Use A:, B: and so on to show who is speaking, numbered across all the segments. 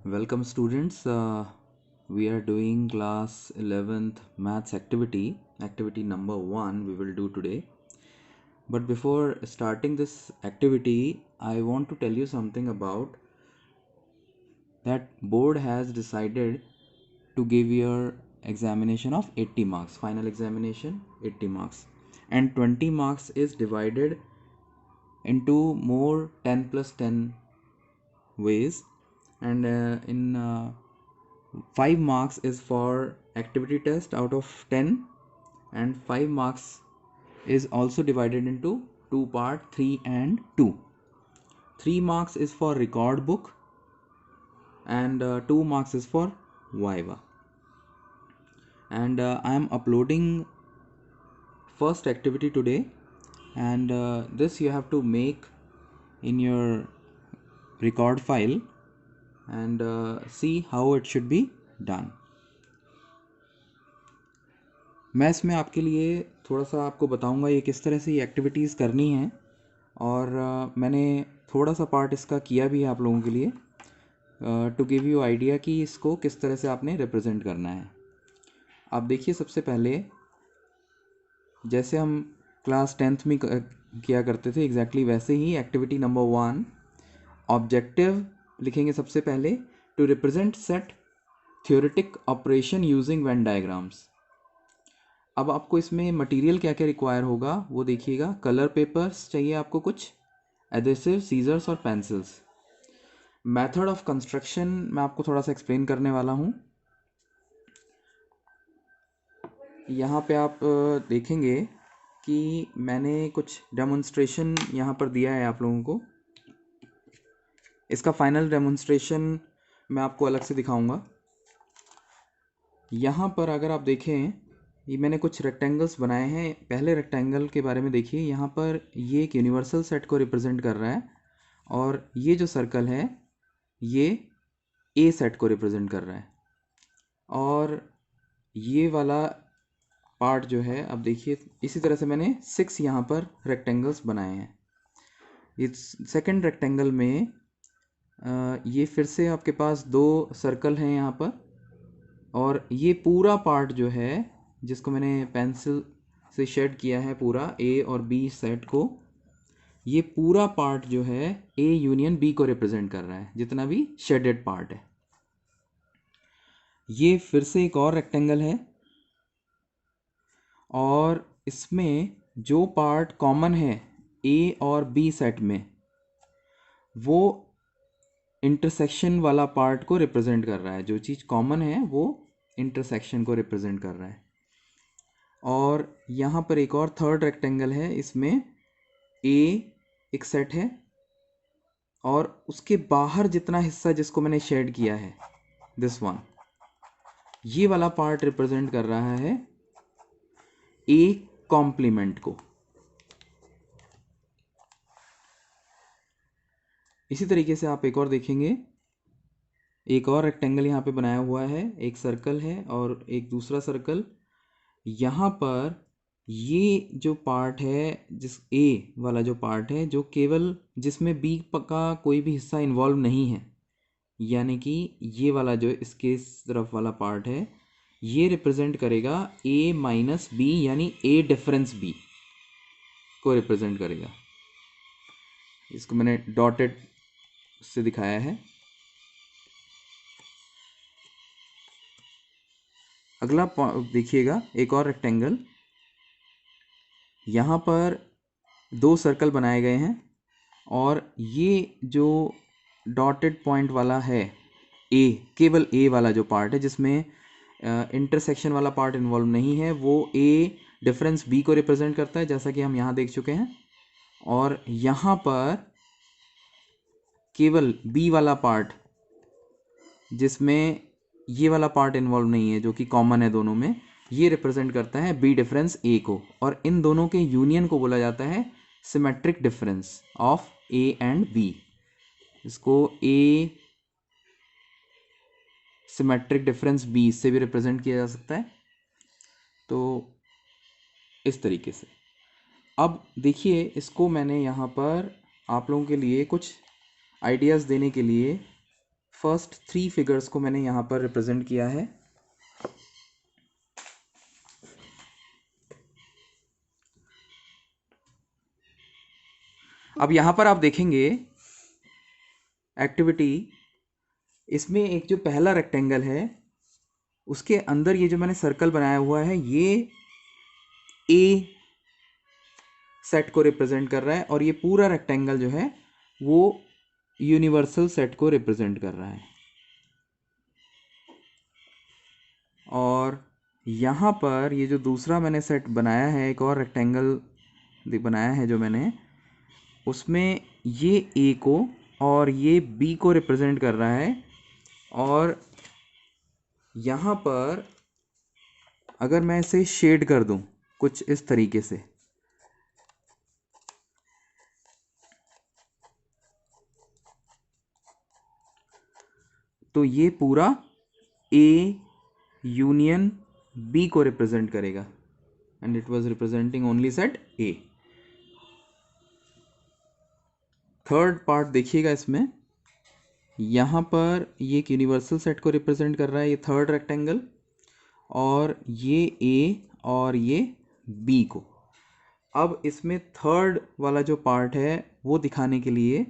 A: Welcome students. We are doing class 11th maths activity number 1 we will do today. But before starting this activity, I want to tell you something about that board has decided to give your examination of 80 marks, final examination 80 marks, and 20 marks is divided into more 10 plus 10 ways, and in 5 marks is for activity test out of 10, and 5 marks is also divided into two part 3 and 2. 3 marks is for record book and 2 marks is for viva. And I am uploading first activity today, and this you have to make in your record file and see how it should be done. मैं इसमें आपके लिए थोड़ा सा आपको बताऊंगा ये किस तरह से ये एक्टिविटीज़ करनी है, और मैंने थोड़ा सा पार्ट इसका किया भी है आप लोगों के लिए टू गिव यू आइडिया कि इसको किस तरह से आपने रिप्रेजेंट करना है। आप देखिए, सबसे पहले जैसे हम क्लास 10th में किया करते थे एग्जैक्टली वैसे ही एक्टिविटी नंबर 1 ऑब्जेक्टिव लिखेंगे सबसे पहले, to represent set theoretic operation using Venn diagrams. अब आपको इसमें मटेरियल क्या क्या रिक्वायर होगा वो देखिएगा। कलर पेपर्स चाहिए आपको, कुछ एडेसिव, सीजर्स और पेंसिल्स। मेथड ऑफ कंस्ट्रक्शन मैं आपको थोड़ा सा एक्सप्लेन करने वाला हूँ। यहाँ पे आप देखेंगे कि मैंने कुछ डेमोन्स्ट्रेशन यहाँ पर दिया है आप लोगों को। इसका फाइनल डेमोन्स्ट्रेशन मैं आपको अलग से दिखाऊंगा। यहाँ पर अगर आप देखें, ये मैंने कुछ रेक्टेंगल्स बनाए हैं। पहले रेक्टेंगल के बारे में देखिए, यहाँ पर ये एक यूनिवर्सल सेट को रिप्रेजेंट कर रहा है, और ये जो सर्कल है ये ए सेट को रिप्रेजेंट कर रहा है। और ये वाला पार्ट जो है, अब देखिए इसी तरह से मैंने 6 यहाँ पर रेक्टेंगल्स बनाए हैं। इस सेकंड रेक्टेंगल में ये फिर से आपके पास 2 सर्कल हैं यहाँ पर, और ये पूरा पार्ट जो है जिसको मैंने पेंसिल से शेड किया है पूरा ए और बी सेट को, ये पूरा पार्ट जो है ए यूनियन बी को रिप्रेजेंट कर रहा है, जितना भी शेडेड पार्ट है। ये फिर से एक और रेक्टेंगल है, और इसमें जो पार्ट कॉमन है ए और बी सेट में, वो इंटरसेक्शन वाला पार्ट को रिप्रेजेंट कर रहा है। जो चीज़ कॉमन है वो इंटरसेक्शन को रिप्रेजेंट कर रहा है। और यहाँ पर एक और थर्ड रेक्टेंगल है, इसमें ए एक सेट है, और उसके बाहर जितना हिस्सा जिसको मैंने शेड किया है, दिस वन, ये वाला पार्ट रिप्रेजेंट कर रहा है ए कॉम्प्लीमेंट को। इसी तरीके से आप एक और देखेंगे, एक और रेक्टेंगल यहाँ पे बनाया हुआ है, एक सर्कल है और एक दूसरा सर्कल। यहाँ पर ये जो पार्ट है, जिस ए वाला जो पार्ट है, जो केवल जिसमें बी का कोई भी हिस्सा इन्वॉल्व नहीं है, यानी कि ये वाला जो इसके तरफ वाला पार्ट है, ये रिप्रेजेंट करेगा ए माइनस बी, यानी ए डिफरेंस बी को रिप्रेजेंट करेगा। इसको मैंने डॉटेड से दिखाया है। अगला देखिएगा, एक और रेक्टेंगल, यहाँ पर 2 सर्कल बनाए गए हैं, और ये जो डॉटेड पॉइंट वाला है ए, केवल ए वाला जो पार्ट है जिसमें इंटरसेक्शन वाला पार्ट इन्वॉल्व नहीं है, वो ए डिफरेंस बी को रिप्रेजेंट करता है, जैसा कि हम यहाँ देख चुके हैं। और यहाँ पर केवल बी वाला पार्ट जिसमें ये वाला पार्ट इन्वॉल्व नहीं है, जो कि कॉमन है दोनों में, ये रिप्रेजेंट करता है बी डिफरेंस ए को। और इन दोनों के यूनियन को बोला जाता है symmetric difference of A and B. इसको ए सिमेट्रिक डिफरेंस बी से भी रिप्रेजेंट किया जा सकता है। तो इस तरीके से अब देखिए, इसको मैंने यहाँ पर आप लोगों के लिए कुछ आइडियाज़ देने के लिए फर्स्ट 3 फिगर्स को मैंने यहाँ पर रिप्रेजेंट किया है। अब यहाँ पर आप देखेंगे एक्टिविटी, इसमें एक जो पहला रेक्टेंगल है उसके अंदर ये जो मैंने सर्कल बनाया हुआ है ये ए सेट को रिप्रेजेंट कर रहा है और ये पूरा रेक्टेंगल जो है वो यूनिवर्सल सेट को रिप्रेजेंट कर रहा है। और यहाँ पर ये जो दूसरा मैंने सेट बनाया है, एक और रेक्टेंगल बनाया है जो मैंने, उसमें ये ए को और ये बी को रिप्रेजेंट कर रहा है। और यहाँ पर अगर मैं इसे शेड कर दूं कुछ इस तरीके से, तो ये पूरा ए यूनियन बी को रिप्रेजेंट करेगा and it was representing only set A. Third part देखिएगा, इसमें यहाँ पर ये एक यूनिवर्सल सेट को रिप्रेजेंट कर रहा है, ये थर्ड रेक्टेंगल, और ये ए और ये बी को। अब इसमें थर्ड वाला जो पार्ट है वो दिखाने के लिए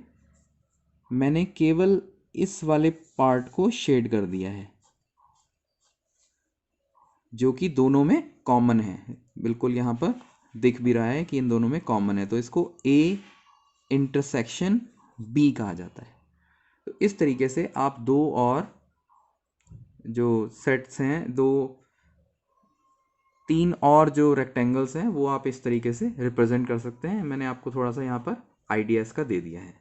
A: मैंने केवल इस वाले पार्ट को शेड कर दिया है जो कि दोनों में कॉमन है। बिल्कुल यहाँ पर दिख भी रहा है कि इन दोनों में कॉमन है, तो इसको ए इंटरसेक्शन बी कहा जाता है। तो इस तरीके से आप दो और जो सेट्स हैं, तीन और जो रेक्टेंगल्स हैं वो आप इस तरीके से रिप्रेजेंट कर सकते हैं। मैंने आपको थोड़ा सा यहाँ पर आइडिया इसका दे दिया है।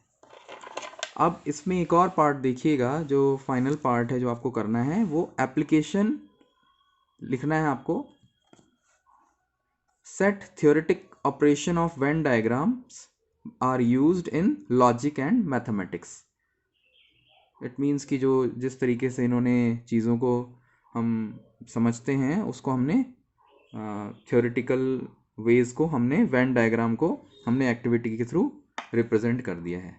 A: अब इसमें एक और पार्ट देखिएगा, जो फाइनल पार्ट है जो आपको करना है वो एप्लीकेशन लिखना है आपको। Set theoretic operation of Venn diagrams are used in logic and mathematics. It means कि जो जिस तरीके से इन्होंने चीज़ों को हम समझते हैं उसको हमने थ्योरेटिकल वेज को हमने वेन डायग्राम को हमने एक्टिविटी के थ्रू रिप्रेजेंट कर दिया है।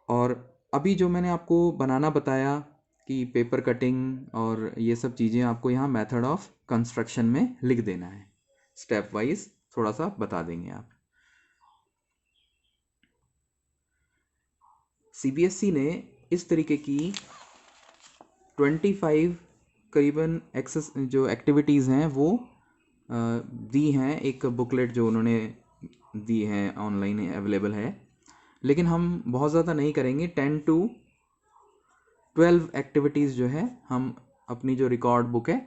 A: और अभी जो मैंने आपको बनाना बताया कि पेपर कटिंग और ये सब चीज़ें आपको यहाँ मेथड ऑफ कंस्ट्रक्शन में लिख देना है, स्टेप वाइज थोड़ा सा बता देंगे आप। सीबीएसई ने इस तरीके की 25 करीबन जो एक्टिविटीज़ हैं वो दी हैं, एक बुकलेट जो उन्होंने दी है ऑनलाइन अवेलेबल है। लेकिन हम बहुत ज़्यादा नहीं करेंगे, 10 to 12 एक्टिविटीज़ जो है हम अपनी जो रिकॉर्ड बुक है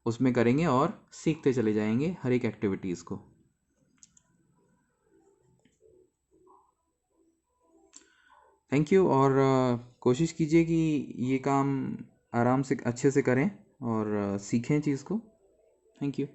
A: उसमें करेंगे और सीखते चले जाएंगे हर एक एक्टिविटीज़ को। Thank you. और कोशिश कीजिए कि ये काम आराम से अच्छे से करें और सीखें चीज़ को। Thank you.